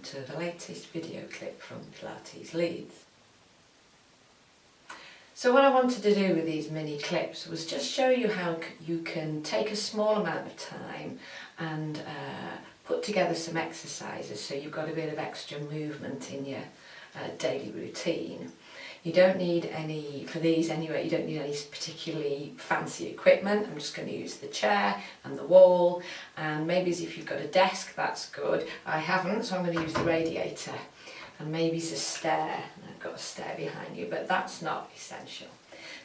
to the latest video clip from Pilates Leeds. So what I wanted to do with these mini clips was just show you how you can take a small amount of time and put together some exercises so you've got a bit of extra movement in your daily routine. You don't need any, for these anyway, you don't need any particularly fancy equipment. I'm just going to use the chair and the wall, and maybe if you've got a desk, that's good. I haven't, so I'm going to use the radiator. And maybe it's a stair, and I've got a stair behind you, but that's not essential.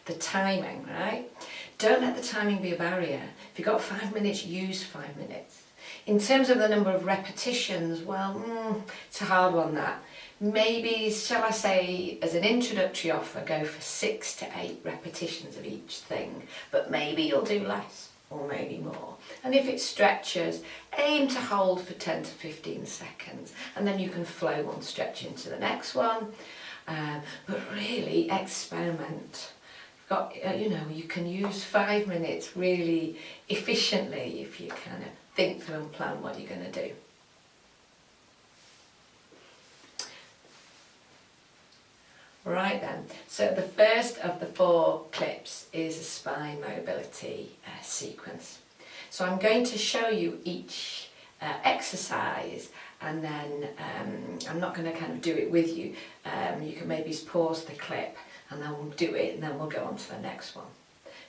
The timing, right? Don't let the timing be a barrier. If you've got 5 minutes, use 5 minutes. In terms of the number of repetitions, well, it's a hard one, that. Maybe, shall I say, as an introductory offer, go for 6 to 8 repetitions of each thing, but maybe you'll do less, or maybe more. And if it stretches, aim to hold for 10 to 15 seconds, and then you can flow on stretch into the next one. But really experiment. You can use 5 minutes really efficiently if you kind of think through and plan what you're going to do. Right then, so the first of the 4 clips is a spine mobility sequence. So I'm going to show you each exercise, and then I'm not going to kind of do it with you. You can maybe pause the clip and then we'll do it, and then we'll go on to the next one.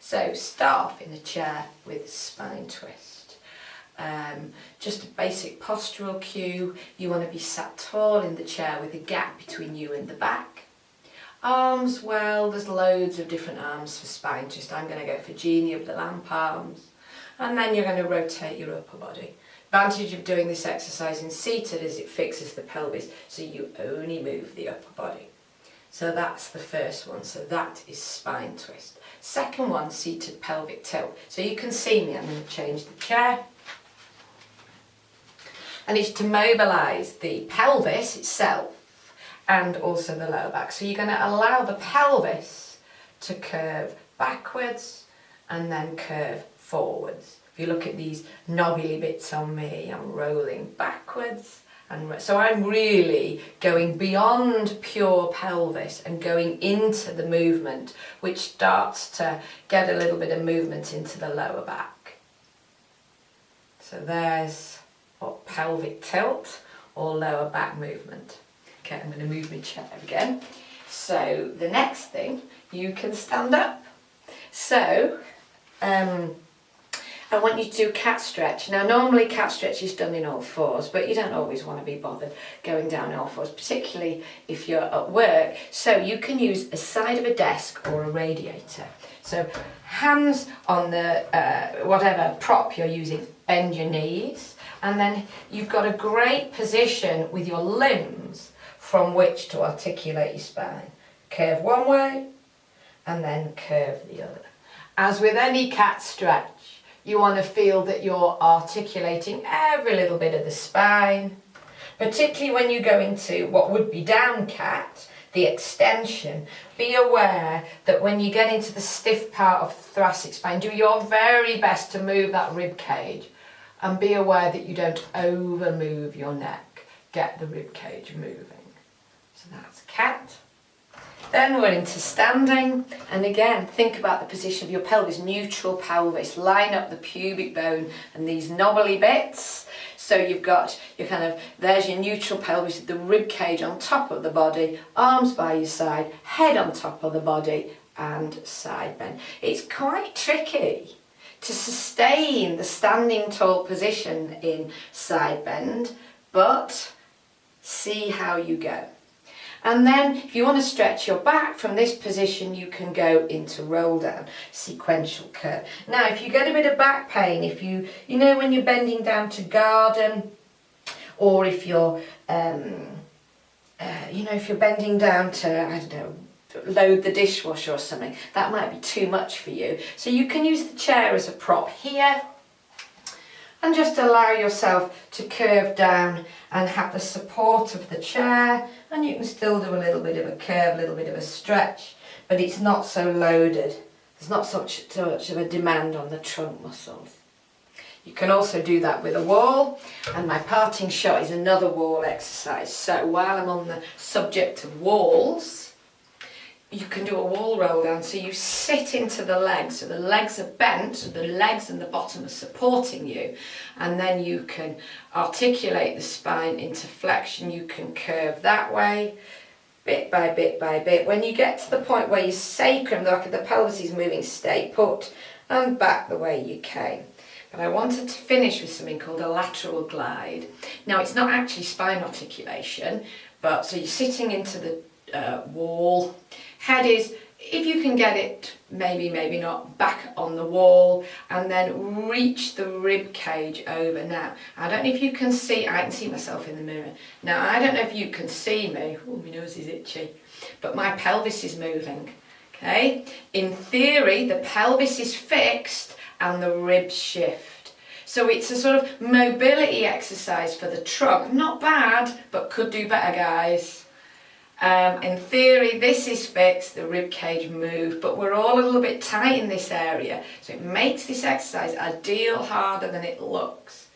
So start off in a chair with spine twist. Just a basic postural cue. You want to be sat tall in the chair with a gap between you and the back. Arms, well, there's loads of different arms for spine twist. I'm going to go for Genie of the lamp arms. And then you're going to rotate your upper body. Advantage of doing this exercise in seated is it fixes the pelvis, so you only move the upper body. So that's the first one, so that is spine twist. Second one, seated pelvic tilt. So you can see me, I'm going to change the chair. And it's to mobilise the pelvis itself and also the lower back. So you're going to allow the pelvis to curve backwards and then curve forwards. If you look at these knobbly bits on me, I'm rolling backwards. And so I'm really going beyond pure pelvis and going into the movement, which starts to get a little bit of movement into the lower back. So there's what pelvic tilt or lower back movement. Okay, I'm going to move my chair again. So the next thing, you can stand up. So I want you to do cat stretch. Now normally cat stretch is done in all fours, but you don't always want to be bothered going down in all fours, particularly if you're at work. So you can use a side of a desk or a radiator. So hands on the whatever prop you're using, bend your knees, and then you've got a great position with your limbs from which to articulate your spine. Curve one way and then curve the other. As with any cat stretch, you want to feel that you're articulating every little bit of the spine, particularly when you go into what would be down cat, the extension. Be aware that when you get into the stiff part of the thoracic spine, do your very best to move that rib cage, and be aware that you don't over move your neck. Get the rib cage moving. So that's cat. Then we're into standing, and again think about the position of your pelvis, neutral pelvis. Line up the pubic bone and these knobbly bits. So you've got your there's your neutral pelvis, the rib cage on top of the body, arms by your side, head on top of the body, and side bend. It's quite tricky to sustain the standing tall position in side bend, but see how you go. And then if you want to stretch your back from this position, you can go into roll down, sequential curve. Now if you get a bit of back pain, if you know when you're bending down to garden, or if you're if you're bending down to, I don't know, load the dishwasher or something, that might be too much for you. So you can use the chair as a prop here, and just allow yourself to curve down and have the support of the chair, and you can still do a little bit of a curve, a little bit of a stretch, but it's not so loaded. There's not so much of a demand on the trunk muscles. You can also do that with a wall, and my parting shot is another wall exercise. So while I'm on the subject of walls, you can do a wall roll down. So you sit into the legs, so the legs are bent, so the legs and the bottom are supporting you, and then you can articulate the spine into flexion. You can curve that way, bit by bit by bit. When you get to the point where your sacrum, the pelvis is moving, stay put and back the way you came. But I wanted to finish with something called a lateral glide. Now, it's not actually spine articulation, but so you're sitting into the wall. Head is, if you can get it, maybe not, back on the wall, and then reach the rib cage over. Now, I don't know if you can see, I can see myself in the mirror. Now, I don't know if you can see me. Oh, my nose is itchy. But my pelvis is moving, okay? In theory, the pelvis is fixed and the ribs shift. So it's a sort of mobility exercise for the trunk. Not bad, but could do better, guys. In theory, this is fixed, the rib cage moved, but we're all a little bit tight in this area. So it makes this exercise a deal harder than it looks.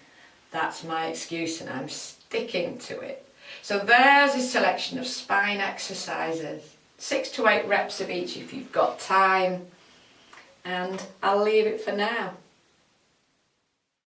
That's my excuse, and I'm sticking to it. So there's a selection of spine exercises. 6 to 8 reps of each if you've got time. And I'll leave it for now.